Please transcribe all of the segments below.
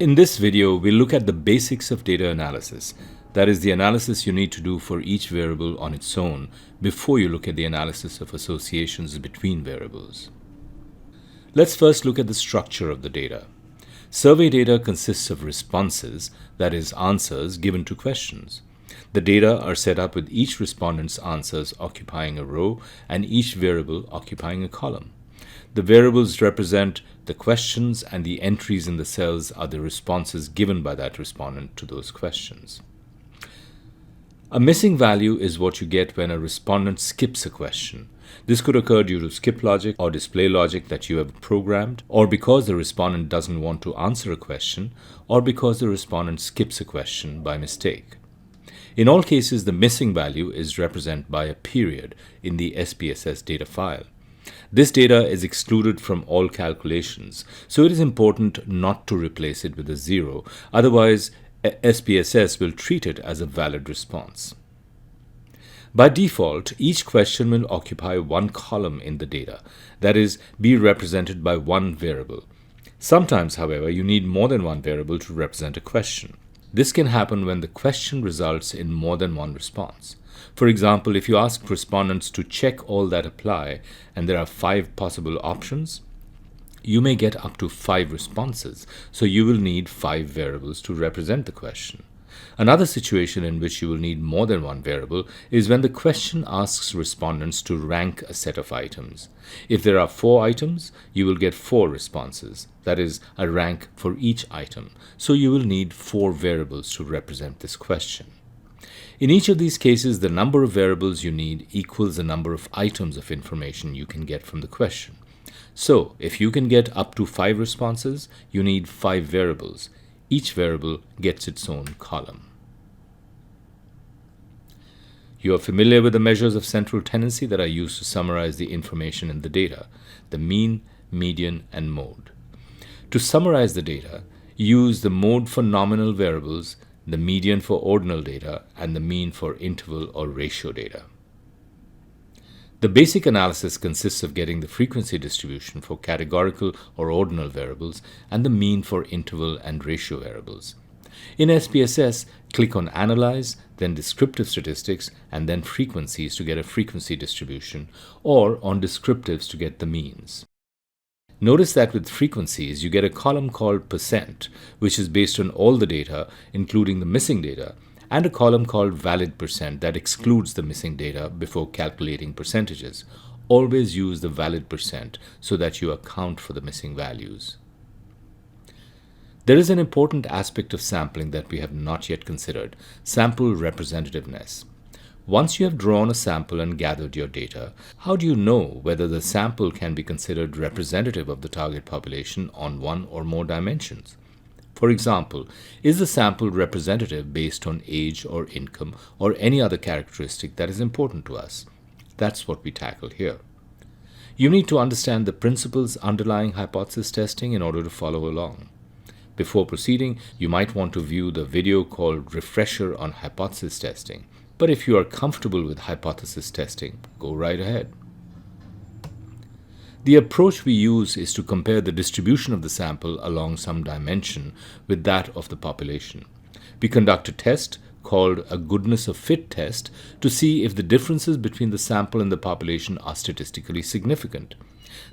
In this video, we'll look at the basics of data analysis. That is, the analysis you need to do for each variable on its own before you look at the analysis of associations between variables. Let's first look at the structure of the data. Survey data consists of responses, that is, answers given to questions. The data are set up with each respondent's answers occupying a row and each variable occupying a column. The variables represent the questions and the entries in the cells are the responses given by that respondent to those questions. A missing value is what you get when a respondent skips a question. This could occur due to skip logic or display logic that you have programmed, or because the respondent doesn't want to answer a question, or because the respondent skips a question by mistake. In all cases, the missing value is represented by a period in the SPSS data file. This data is excluded from all calculations, so it is important not to replace it with a zero, otherwise SPSS will treat it as a valid response. By default, each question will occupy one column in the data, that is, be represented by one variable. Sometimes, however, you need more than one variable to represent a question. This can happen when the question results in more than one response. For example, if you ask respondents to check all that apply and there are 5 possible options, you may get up to 5 responses, so you will need 5 variables to represent the question. Another situation in which you will need more than one variable is when the question asks respondents to rank a set of items. If there are 4 items, you will get 4 responses, that is, a rank for each item, so you will need 4 variables to represent this question. In each of these cases, the number of variables you need equals the number of items of information you can get from the question. So, if you can get up to 5 responses, you need 5 variables. Each variable gets its own column. You are familiar with the measures of central tendency that are used to summarize the information in the data, the mean, median, and mode. To summarize the data, use the mode for nominal variables, the median for ordinal data, and the mean for interval or ratio data. The basic analysis consists of getting the frequency distribution for categorical or ordinal variables and the mean for interval and ratio variables. In SPSS, click on Analyze, then Descriptive Statistics, and then Frequencies to get a frequency distribution, or on Descriptives to get the means. Notice that with frequencies, you get a column called %, which is based on all the data, including the missing data, and a column called valid % that excludes the missing data before calculating percentages. Always use the valid % so that you account for the missing values. There is an important aspect of sampling that we have not yet considered: sample representativeness. Once you have drawn a sample and gathered your data, how do you know whether the sample can be considered representative of the target population on one or more dimensions? For example, is the sample representative based on age or income or any other characteristic that is important to us? That's what we tackle here. You need to understand the principles underlying hypothesis testing in order to follow along. Before proceeding, you might want to view the video called Refresher on Hypothesis Testing. But if you are comfortable with hypothesis testing, go right ahead. The approach we use is to compare the distribution of the sample along some dimension with that of the population. We conduct a test called a goodness of fit test to see if the differences between the sample and the population are statistically significant.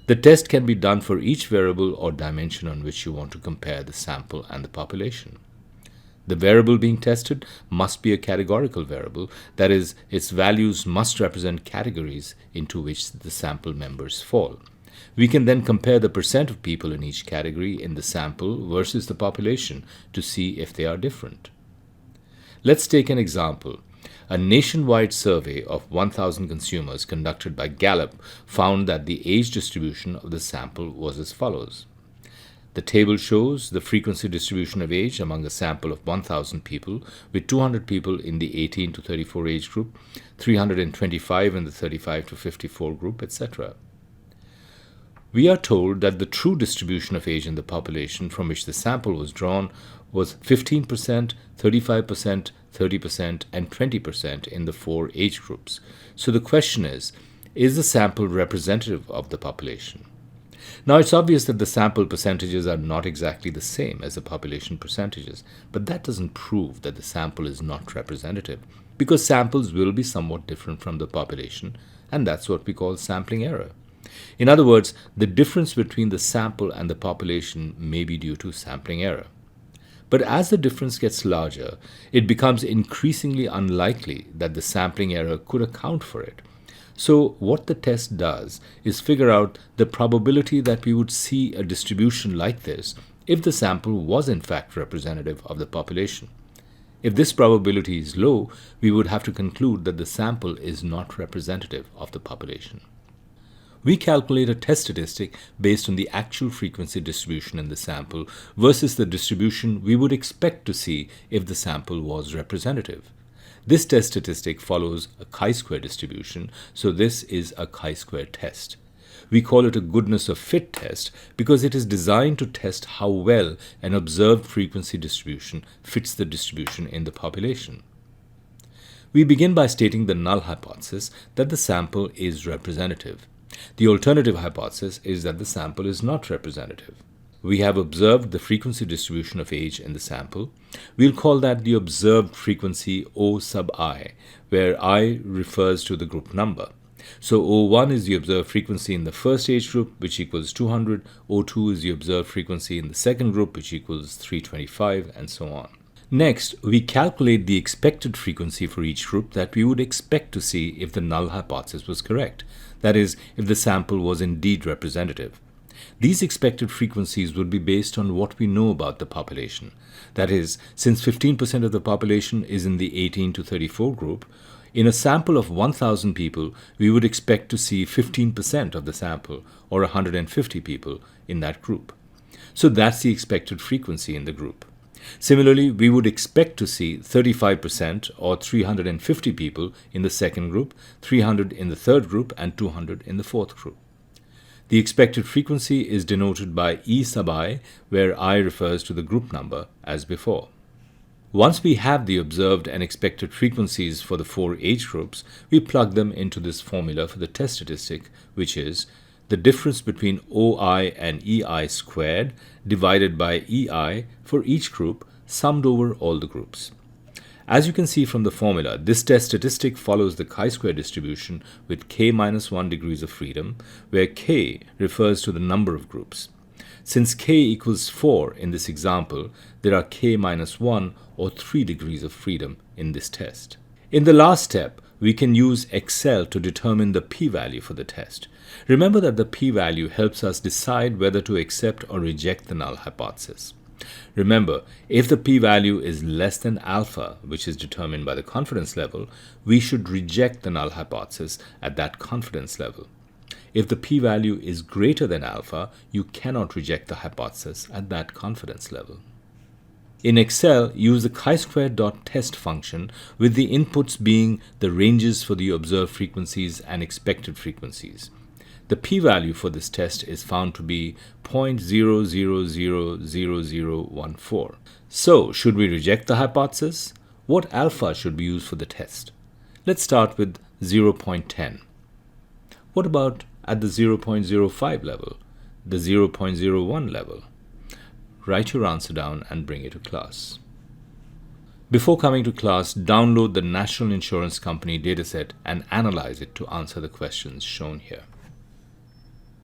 The test can be done for each variable or dimension on which you want to compare the sample and the population. The variable being tested must be a categorical variable, that is, its values must represent categories into which the sample members fall. We can then compare the % of people in each category in the sample versus the population to see if they are different. Let's take an example. A nationwide survey of 1,000 consumers conducted by Gallup found that the age distribution of the sample was as follows. The table shows the frequency distribution of age among a sample of 1,000 people, with 200 people in the 18 to 34 age group, 325 in the 35 to 54 group, etc. We are told that the true distribution of age in the population from which the sample was drawn was 15%, 35%, 30%, and 20% in the 4 age groups. So the question is the sample representative of the population? Now, it's obvious that the sample percentages are not exactly the same as the population percentages, but that doesn't prove that the sample is not representative, because samples will be somewhat different from the population, and that's what we call sampling error. In other words, the difference between the sample and the population may be due to sampling error. But as the difference gets larger, it becomes increasingly unlikely that the sampling error could account for it. So what the test does is figure out the probability that we would see a distribution like this if the sample was in fact representative of the population. If this probability is low, we would have to conclude that the sample is not representative of the population. We calculate a test statistic based on the actual frequency distribution in the sample versus the distribution we would expect to see if the sample was representative. This test statistic follows a chi-square distribution, so this is a chi-square test. We call it a goodness of fit test because it is designed to test how well an observed frequency distribution fits the distribution in the population. We begin by stating the null hypothesis that the sample is representative. The alternative hypothesis is that the sample is not representative. We have observed the frequency distribution of age in the sample. We'll call that the observed frequency O sub I, where I refers to the group number. So O1 is the observed frequency in the first age group, which equals 200. O2 is the observed frequency in the second group, which equals 325, and so on. Next, we calculate the expected frequency for each group that we would expect to see if the null hypothesis was correct. That is, if the sample was indeed representative. These expected frequencies would be based on what we know about the population. That is, since 15% of the population is in the 18 to 34 group, in a sample of 1,000 people, we would expect to see 15% of the sample, or 150 people, in that group. So that's the expected frequency in the group. Similarly, we would expect to see 35% or 350 people in the second group, 300 in the third group, and 200 in the fourth group. The expected frequency is denoted by E sub I, where I refers to the group number as before. Once we have the observed and expected frequencies for the four age groups, we plug them into this formula for the test statistic, which is the difference between OI and EI squared divided by EI for each group summed over all the groups. As you can see from the formula, this test statistic follows the chi-square distribution with k minus 1 degrees of freedom, where k refers to the number of groups. Since k equals 4 in this example, there are k minus 1 or 3 degrees of freedom in this test. In the last step, we can use Excel to determine the p-value for the test. Remember that the p-value helps us decide whether to accept or reject the null hypothesis. Remember, if the p-value is less than alpha, which is determined by the confidence level, we should reject the null hypothesis at that confidence level. If the p-value is greater than alpha, you cannot reject the hypothesis at that confidence level. In Excel, use the chi-square.test function with the inputs being the ranges for the observed frequencies and expected frequencies. The p-value for this test is found to be 0.000014. So, should we reject the hypothesis? What alpha should we use for the test? Let's start with 0.10. What about at the 0.05 level, the 0.01 level? Write your answer down and bring it to class. Before coming to class, download the National Insurance Company dataset and analyze it to answer the questions shown here.